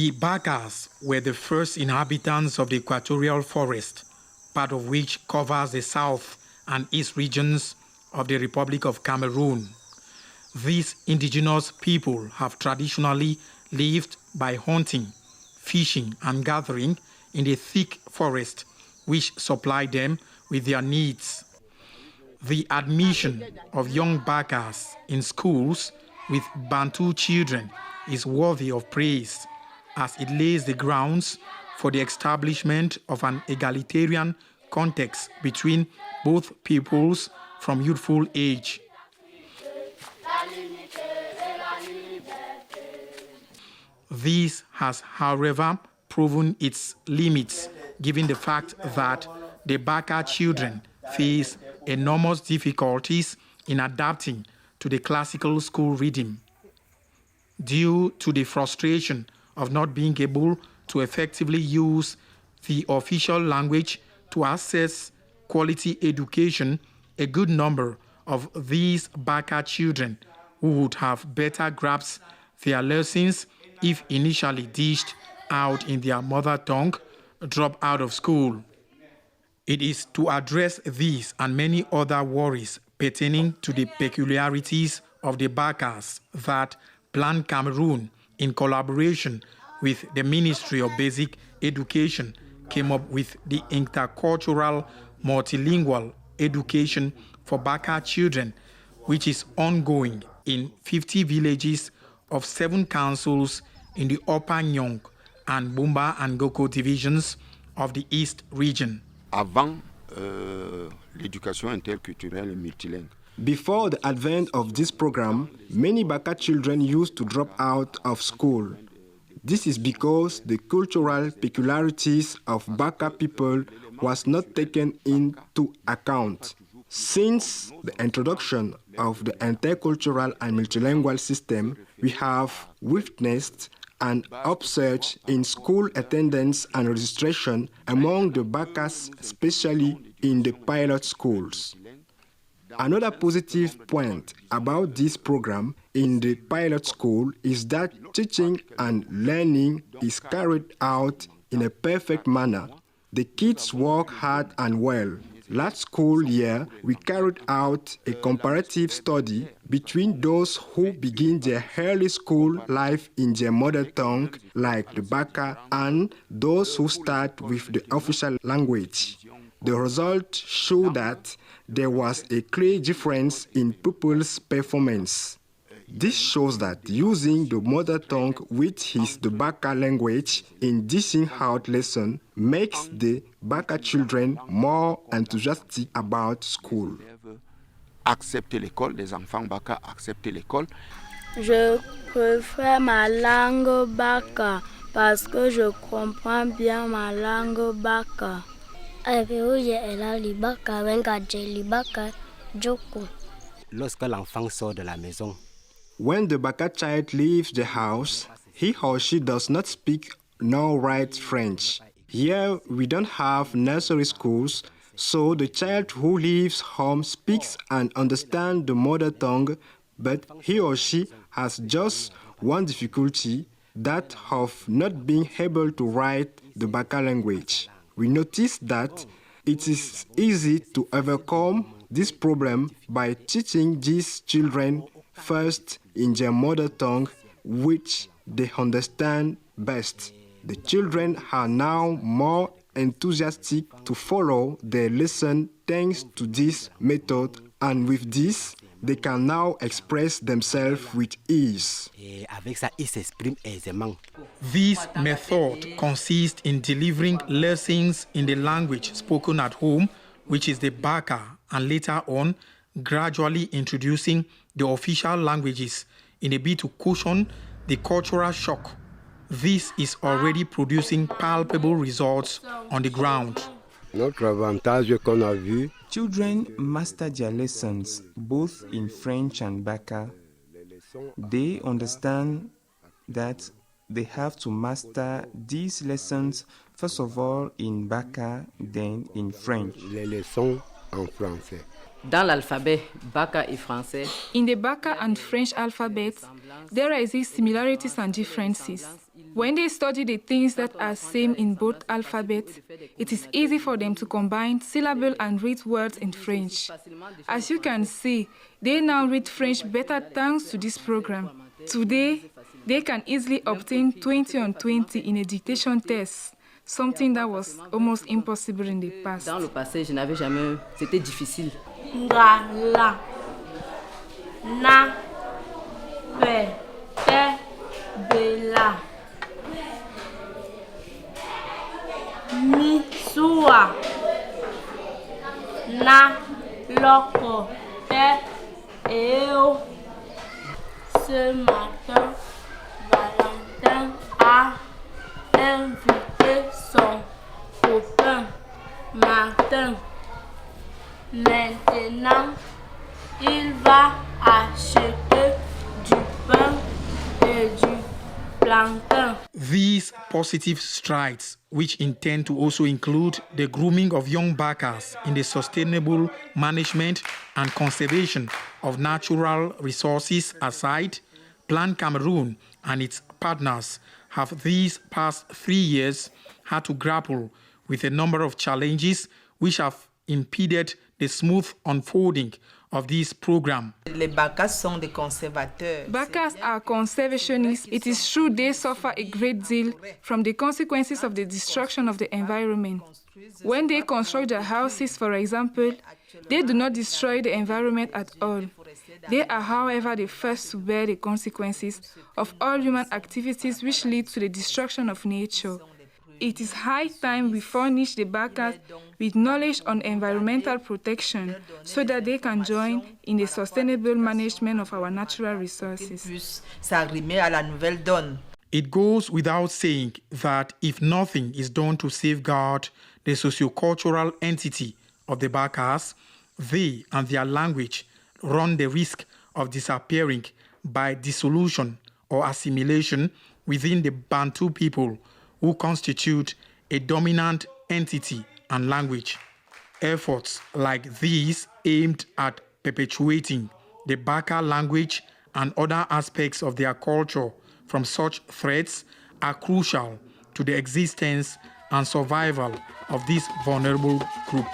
The Bakas were the first inhabitants of the equatorial forest, part of which covers the south and east regions of the Republic of Cameroon. These indigenous people have traditionally lived by hunting, fishing, and gathering in the thick forest, which supplied them with their needs. The admission of young Bakas in schools with Bantu children is worthy of praise, as it lays the grounds for the establishment of an egalitarian context between both peoples from youthful age. This has, however, proven its limits, given the fact that the Baka children face enormous difficulties in adapting to the classical school rhythm, due to the frustration of not being able to effectively use the official language to access quality education. A good number of these Baka children who would have better grasped their lessons if initially dished out in their mother tongue drop out of school. It is to address these and many other worries pertaining to the peculiarities of the Bakas that Plan Cameroon, in collaboration with the Ministry of Basic Education, came up with the Intercultural Multilingual Education for Baka Children, which is ongoing in 50 villages of 7 councils in the Upper Nyong and Bumba and Goko divisions of the East Region. Avant l'éducation interculturelle et multilingue. Before the advent of this program, many Baka children used to drop out of school. This is because the cultural peculiarities of Baka people was not taken into account. Since the introduction of the intercultural and multilingual system, we have witnessed an upsurge in school attendance and registration among the Bakas, especially in the pilot schools. Another positive point about this program in the pilot school is that teaching and learning is carried out in a perfect manner. The kids work hard and well. Last school year, we carried out a comparative study between those who begin their early school life in their mother tongue, like the Baka, and those who start with the official language. The results show that there was a clear difference in pupils' performance. This shows that using the mother tongue, which is the Baka language, in dishing out lesson makes the Baka children more enthusiastic about school. Accepter l'école, les enfants Baka accepter l'école. Je préfère ma langue Baka parce que je comprends bien ma langue Baka. Lorsque l'enfant sort de la maison, when the Baka child leaves the house, he or she does not speak nor write French. Here we don't have nursery schools, so the child who leaves home speaks and understands the mother tongue, but he or she has just one difficulty, that of not being able to write the Baka language. We notice that it is easy to overcome this problem by teaching these children first in their mother tongue, which they understand best. The children are now more enthusiastic to follow their lesson thanks to this method, and with this, they can now express themselves with ease. This method consists in delivering lessons in the language spoken at home, which is the Baka, and later on, gradually introducing the official languages in a bid to cushion the cultural shock. This is already producing palpable results on the ground. Notre avantage qu'on a vu, children master their lessons both in French and Baka. They understand that they have to master these lessons first of all in Baka, then in French. les leçons en français. Dans l'alphabet Baka et français, in the Baka and French alphabets, there exist similarities and differences. When they study the things that are same in both alphabets, it is easy for them to combine syllable and read words in French. As you can see, they now read French better thanks to this program. Today, they can easily obtain 20 on 20 in a dictation test, something that was almost impossible in the past. Dans le passé, je n'avais jamais... C'était difficile. Ngala, na, pe, te, bela. Misua, na, loko, te, eo. Ce matin, Valentin a invité son copain Martin. Maintenant, il va acheter du pain et du plantain. These positive strides, which intend to also include the grooming of young Bakas in the sustainable management and conservation of natural resources aside, Plan Cameroon and its partners have these past 3 years had to grapple with a number of challenges which have impeded the smooth unfolding of this program. Les Bakas sont des conservateurs. Bakas are conservationists. It is true they suffer a great deal from the consequences of the destruction of the environment. When they construct their houses, for example, they do not destroy the environment at all. They are, however, the first to bear the consequences of all human activities which lead to the destruction of nature. It is high time we furnish the Bakas with knowledge on environmental protection so that they can join in the sustainable management of our natural resources. It goes without saying that if nothing is done to safeguard the socio-cultural entity of the Bakas, they and their language run the risk of disappearing by dissolution or assimilation within the Bantu people who constitute a dominant entity and language. Efforts like these aimed at perpetuating the Baka language and other aspects of their culture from such threats are crucial to the existence and survival of this vulnerable group.